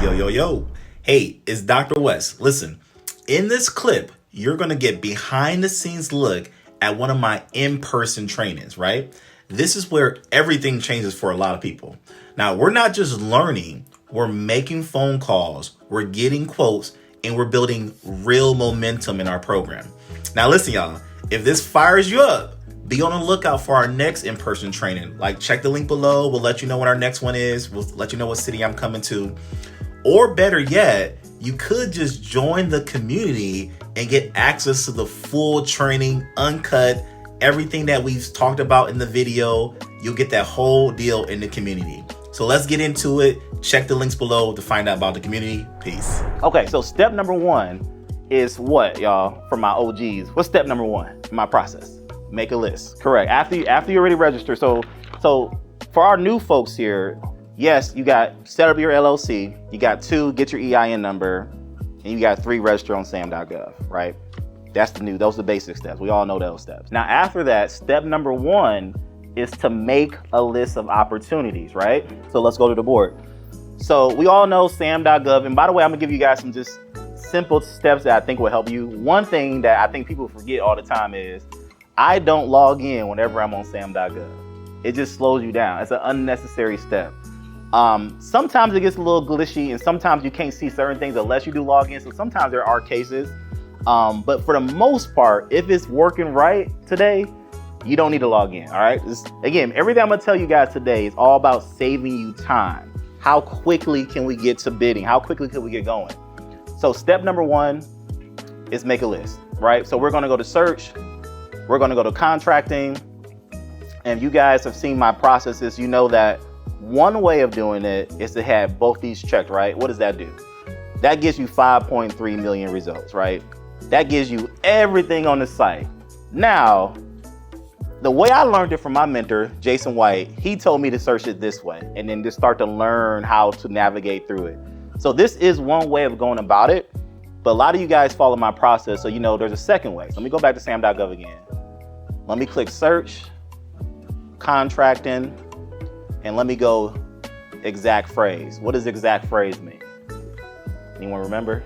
Yo. Hey, it's Dr. West. Listen, in this clip, you're going to get behind the scenes look at one of my in-person trainings, right? This is where everything changes for a lot of people. Now, we're not just learning, we're making phone calls, we're getting quotes, and we're building real momentum in our program. Now, listen, y'all, if this fires you up, be on the lookout for our next in-person training. Like, check the link below. We'll let you know when our next one is. We'll let you know what city I'm coming to. Or better yet, you could just join the community and get access to the full training, uncut, everything that we've talked about in the video. You'll get that whole deal in the community. So let's get into it. Check the links below to find out about the community. Peace. Okay, so step number one is what, y'all, for my OGs? What's step number one in my process? Make a list. Correct. After you already register. So for our new folks here, yes, you got set up your LLC. You got 2, get your EIN number, and you got 3, register on SAM.gov, right? Those are the basic steps. We all know those steps. Now, after that, step number 1 is to make a list of opportunities, right? So let's go to the board. So we all know SAM.gov. And by the way, I'm gonna give you guys some just simple steps that I think will help you. One thing that I think people forget all the time is I don't log in whenever I'm on SAM.gov. It just slows you down. It's an unnecessary step. Sometimes it gets a little glitchy, and sometimes you can't see certain things unless you do log in. So sometimes there are cases, but for the most part, if it's working right today, you don't need to log in, all right? Again, everything I'm gonna tell you guys today is all about saving you time. How quickly can we get to bidding? How quickly can we get going? So step number 1 is make a list, right? So we're gonna go to search, we're gonna go to contracting, and you guys have seen my processes. You know that one way of doing it is to have both these checked, right? What does that do? That gives you 5.3 million results, right? That gives you everything on the site. Now, the way I learned it from my mentor, Jason White, he told me to search it this way and then just start to learn how to navigate through it. So this is one way of going about it, but a lot of you guys follow my process, so you know there's a second way. So let me go back to SAM.gov again. Let me click search, contracting, and let me go exact phrase. What does exact phrase mean? Anyone remember?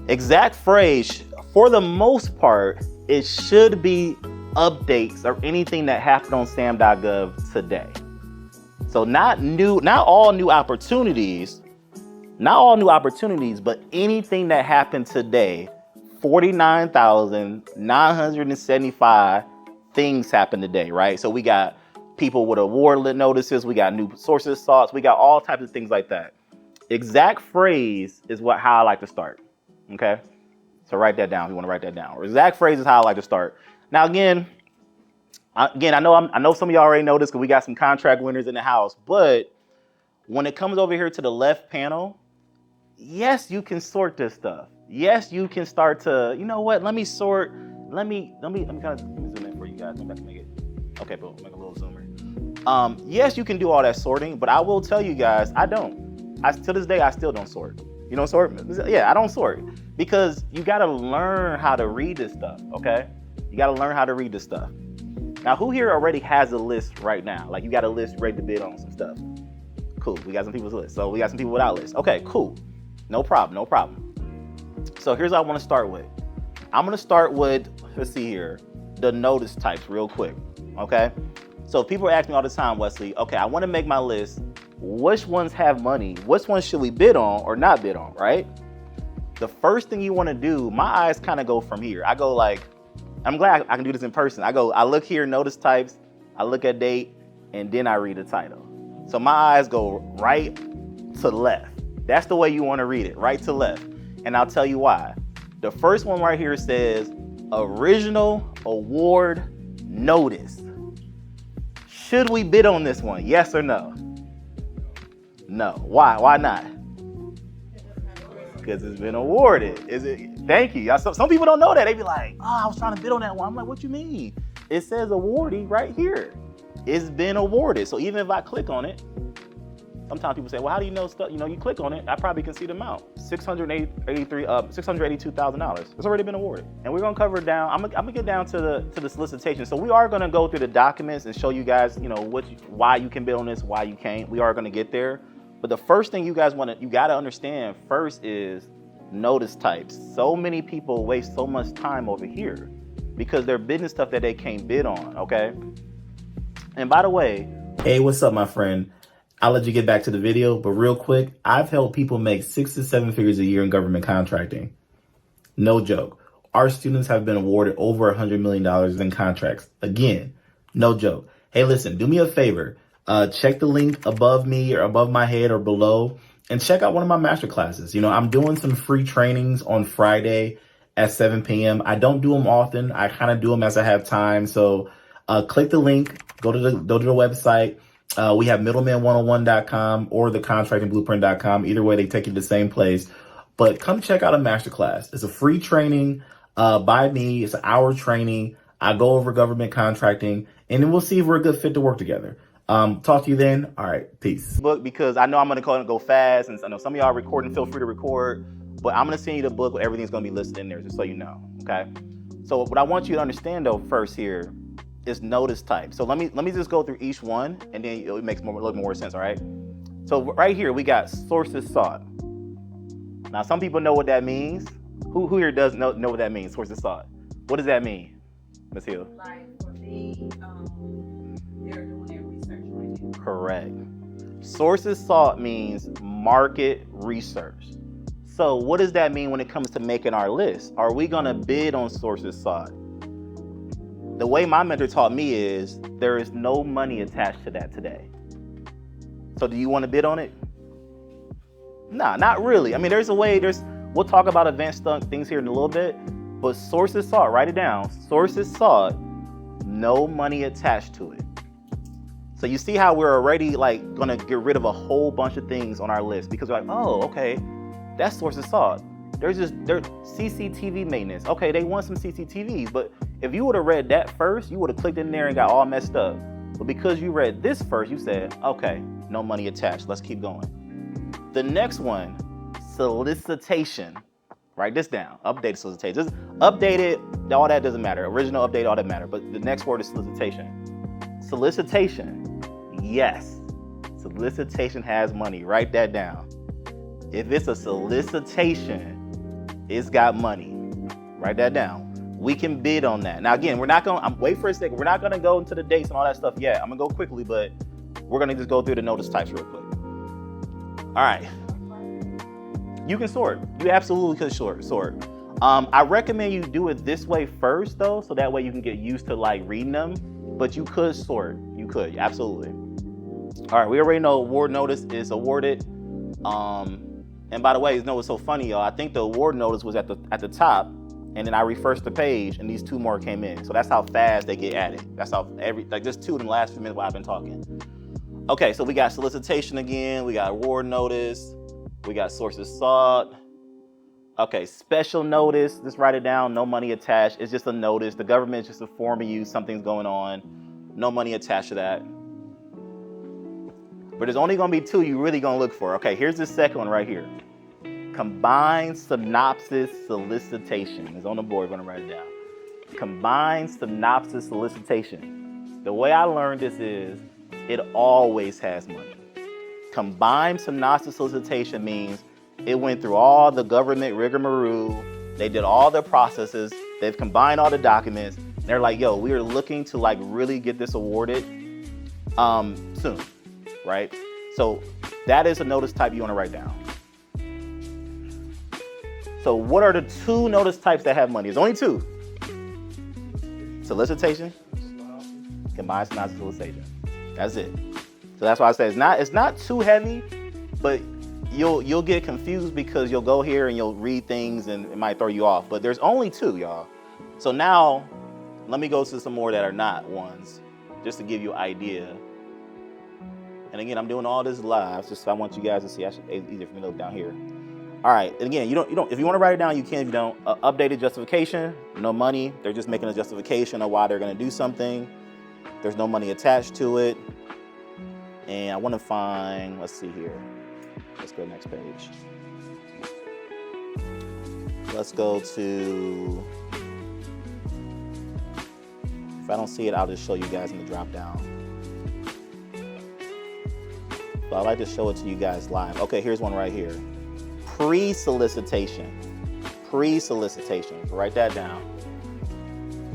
Exact phrase, for the most part, it should be updates or anything that happened on SAM.gov today. So not all new opportunities, but anything that happened today. 49,975 things happened today, right? So we got people with award notices, we got new sources sought, we got all types of things like that. Exact phrase is how I like to start, okay? So write that down if you wanna write that down. Exact phrase is how I like to start. Now again, I know some of y'all already know this because we got some contract winners in the house, but when it comes over here to the left panel, yes, you can sort this stuff. Yes, you can start to, you know what, let me sort, let me zoom in for you guys. Maybe I can make it. Okay, boom, make a little zoomer. Yes, you can do all that sorting, but I will tell you guys, I don't. To this day, I still don't sort. You don't sort? Yeah, I don't sort because you got to learn how to read this stuff, okay? You got to learn how to read this stuff. Now, who here already has a list right now? Like you got a list ready to bid on some stuff. Cool, we got some people's list. So we got some people without lists. Okay, cool. No problem. So here's what I want to start with. I'm going to start with, let's see here, the notice types real quick, okay? So people ask me all the time, Wesley, okay, I want to make my list. Which ones have money? Which ones should we bid on or not bid on, right? The first thing you want to do, my eyes kind of go from here. I go like, I'm glad I can do this in person. I look here, notice types, I look at date, and then I read the title. So my eyes go right to left. That's the way you want to read it, right to left. And I'll tell you why. The first one right here says original award notice. Should we bid on this one? Yes or no? No. Why? Why not? Because it's been awarded. Thank you. Some people don't know that. They be like, oh, I was trying to bid on that one. I'm like, what you mean? It says awardee right here. It's been awarded. So even if I click on it, sometimes people say, well, how do you know stuff? You know, you click on it, I probably can see the amount. $682,000. It's already been awarded. And we're gonna cover it down. I'm gonna get down to the solicitation. So we are gonna go through the documents and show you guys, you know, why you can bid on this, why you can't. We are gonna get there. But the first thing you got to understand first is notice types. So many people waste so much time over here because they're bidding stuff that they can't bid on, okay? And by the way, hey, what's up, my friend? I'll let you get back to the video, but real quick, I've helped people make 6 to 7 figures a year in government contracting. No joke. Our students have been awarded over $100 million in contracts. Again, no joke. Hey, listen, do me a favor. Check the link above me or above my head or below and check out one of my master classes. You know, I'm doing some free trainings on Friday at 7 p.m. I don't do them often. I kind of do them as I have time. So click the link, go to the website. We have middleman101.com or thecontractingblueprint.com. Either way, they take you to the same place. But come check out a masterclass. It's a free training by me. It's an hour training. I go over government contracting, and then we'll see if we're a good fit to work together. Talk to you then. All right, peace. Book, because I know I'm going to go fast, and I know some of y'all are recording. Feel free to record, but I'm going to send you the book where everything's going to be listed in there, just so you know. Okay. So what I want you to understand though first here is notice type. So let me just go through each one, and then it makes a little more sense. All right. So right here we got sources sought. Now, some people know what that means. Who here does know what that means, sources sought? What does that mean, Ms. Hill? Like for me, they're doing their research right now. Correct. Sources sought means market research. So what does that mean when it comes to making our list? Are we gonna bid on sources sought? The way my mentor taught me is there is no money attached to that today. So do you want to bid on it? Nah, not really. I mean, there's a way, we'll talk about advanced things here in a little bit, but sources sought, write it down. Sources sought, no money attached to it. So you see how we're already like gonna get rid of a whole bunch of things on our list because we're like, oh, okay, that's sources sought. There's CCTV maintenance. Okay, they want some CCTVs, but if you would have read that first, you would have clicked in there and got all messed up. But because you read this first, you said, okay, no money attached, let's keep going. The next one, solicitation. Write this down. Updated solicitation. Just updated, all that doesn't matter. Original, updated, all that matter. But the next word is solicitation. Solicitation, yes. Solicitation has money. Write that down. If it's a solicitation, it's got money. Write that down. We can bid on that. Now again, wait for a second. We're not gonna go into the dates and all that stuff yet. I'm gonna go quickly, but we're gonna just go through the notice types real quick. All right. You can sort. You absolutely could sort. I recommend you do it this way first though, so that way you can get used to like reading them, but you could sort. You could, absolutely. All right, we already know award notice is awarded. And by the way, you know what's so funny, y'all? I think the award notice was at the top, and then I refreshed the page, and these 2 more came in. So that's how fast they get added. That's how just 2 in the last few minutes while I've been talking. Okay, so we got solicitation again, we got award notice, we got sources sought. Okay, special notice, just write it down, no money attached. It's just a notice. The government is just informing you something's going on. No money attached to that. But there's only gonna be 2 you're really gonna look for. Okay, here's the second one right here. Combined synopsis solicitation. It's on the board, we're gonna write it down. Combined synopsis solicitation. The way I learned this is, it always has money. Combined synopsis solicitation means it went through all the government rigmarole. They did all the processes. They've combined all the documents. They're like, yo, we are looking to like really get this awarded soon, right? So that is a notice type you want to write down. So what are the 2 notice types that have money? There's only 2. Solicitation, combined synopsis solicitation. That's it. So that's why I say it's not too heavy, but you'll get confused because you'll go here and you'll read things and it might throw you off. But there's only 2, y'all. So now let me go to some more that are not ones, just to give you an idea. And again, I'm doing all this live, just so I want you guys to see. It's easier for me to look down here. All right, and again, you don't. If you want to write it down, you can. If you don't, updated justification, no money. They're just making a justification of why they're going to do something. There's no money attached to it. And I want to find. Let's see here. Let's go to the next page. Let's go to. If I don't see it, I'll just show you guys in the drop down. So I like to show it to you guys live. Okay, here's one right here. Pre-solicitation. Pre-solicitation. Write that down.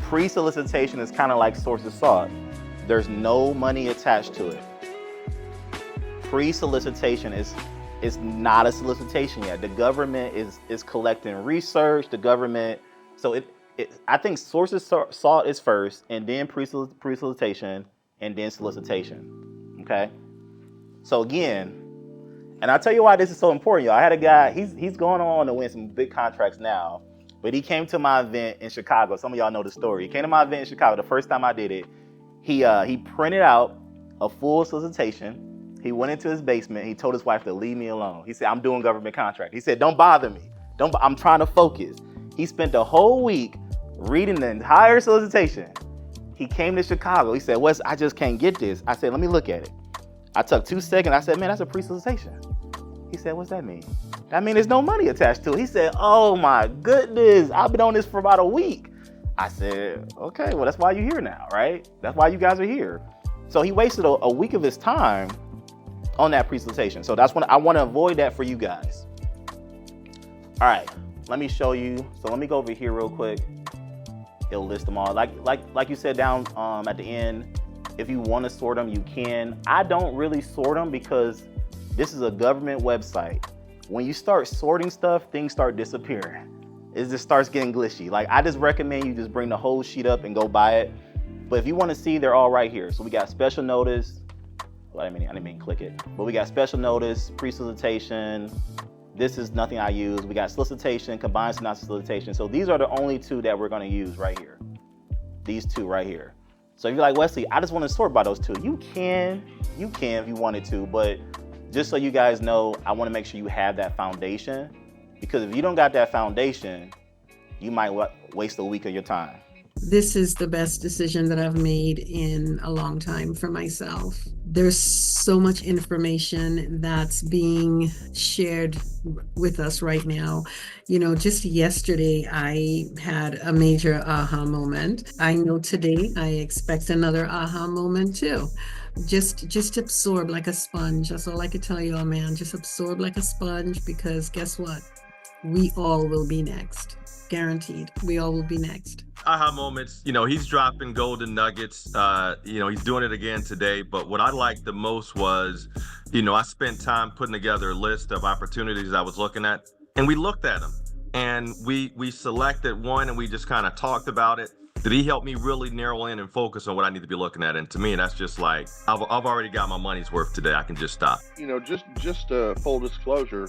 Pre-solicitation is kind of like source of salt. There's no money attached to it. Pre-solicitation is not a solicitation yet. The government is collecting research. The government, so I think source of salt is first, and then pre-solicitation, and then solicitation. Okay. So again, and I'll tell you why this is so important, y'all. I had a guy, he's going on to win some big contracts now, but he came to my event in Chicago. Some of y'all know the story. He came to my event in Chicago. The first time I did it, he printed out a full solicitation. He went into his basement. He told his wife to leave me alone. He said, I'm doing government contract. He said, don't bother me. I'm trying to focus. He spent the whole week reading the entire solicitation. He came to Chicago. He said, Wes, I just can't get this. I said, let me look at it. I took 2 seconds. I said, man, that's a pre-solicitation. He said, what's that mean? That means there's no money attached to it. He said, oh my goodness, I've been on this for about a week. I said, okay, well, that's why you're here now, right? That's why you guys are here. So he wasted a week of his time on that pre-solicitation. So that's when I want to avoid that for you guys. All right, let me show you. So let me go over here real quick. It'll list them all. Like you said down at the end, if you want to sort them, you can. I don't really sort them because this is a government website. When you start sorting stuff, things start disappearing. It just starts getting glitchy. Like, I just recommend you just bring the whole sheet up and go buy it. But if you want to see, they're all right here. So we got special notice. Well, I didn't mean click it. But we got special notice, pre-solicitation. This is nothing I use. We got solicitation, combined synopsis solicitation. So these are the only two that we're going to use right here. These two right here. So if you're like, Wesley, I just want to sort by those two. You can if you wanted to, but just so you guys know, I want to make sure you have that foundation, because if you don't got that foundation, you might waste a week of your time. This is the best decision that I've made in a long time for myself. There's so much information that's being shared with us right now. You know, just yesterday, I had a major aha moment. I know today I expect another aha moment too. Just absorb like a sponge. That's all I can tell you, man. Just absorb like a sponge, because guess what? We all will be next. Guaranteed. We all will be next. Aha moments, he's dropping golden nuggets. He's doing it again today. But what I liked the most was, I spent time putting together a list of opportunities I was looking at, and we looked at them, and we selected one, and we just kind of talked about it. Did he help me really narrow in and focus on what I need to be looking at? And to me, that's just like, I've already got my money's worth today. I can just stop. Just full disclosure,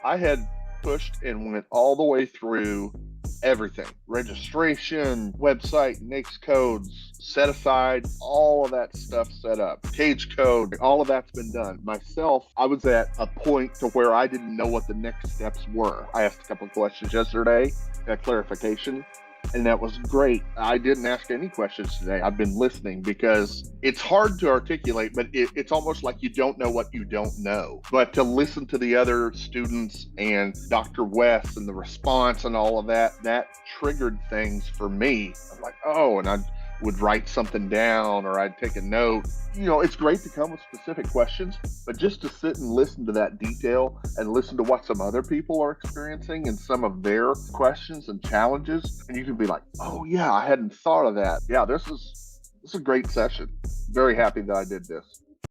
I had pushed and went all the way through everything. Registration, website, NAICS codes, set aside, all of that stuff set up. Cage code, all of that's been done. Myself, I was at a point to where I didn't know what the next steps were. I asked a couple of questions yesterday, got clarification, and that was great. I didn't ask any questions today. I've been listening, because it's hard to articulate, but it's almost like you don't know what you don't know. But to listen to the other students and Dr. West and the response and all of that triggered things for me. I'm like, oh, and I would write something down, or I'd take a note. It's great to come with specific questions, but just to sit and listen to that detail and listen to what some other people are experiencing and some of their questions and challenges, and you can be like, oh yeah, I hadn't thought of that. Yeah, this is a great session. Very happy that I did this.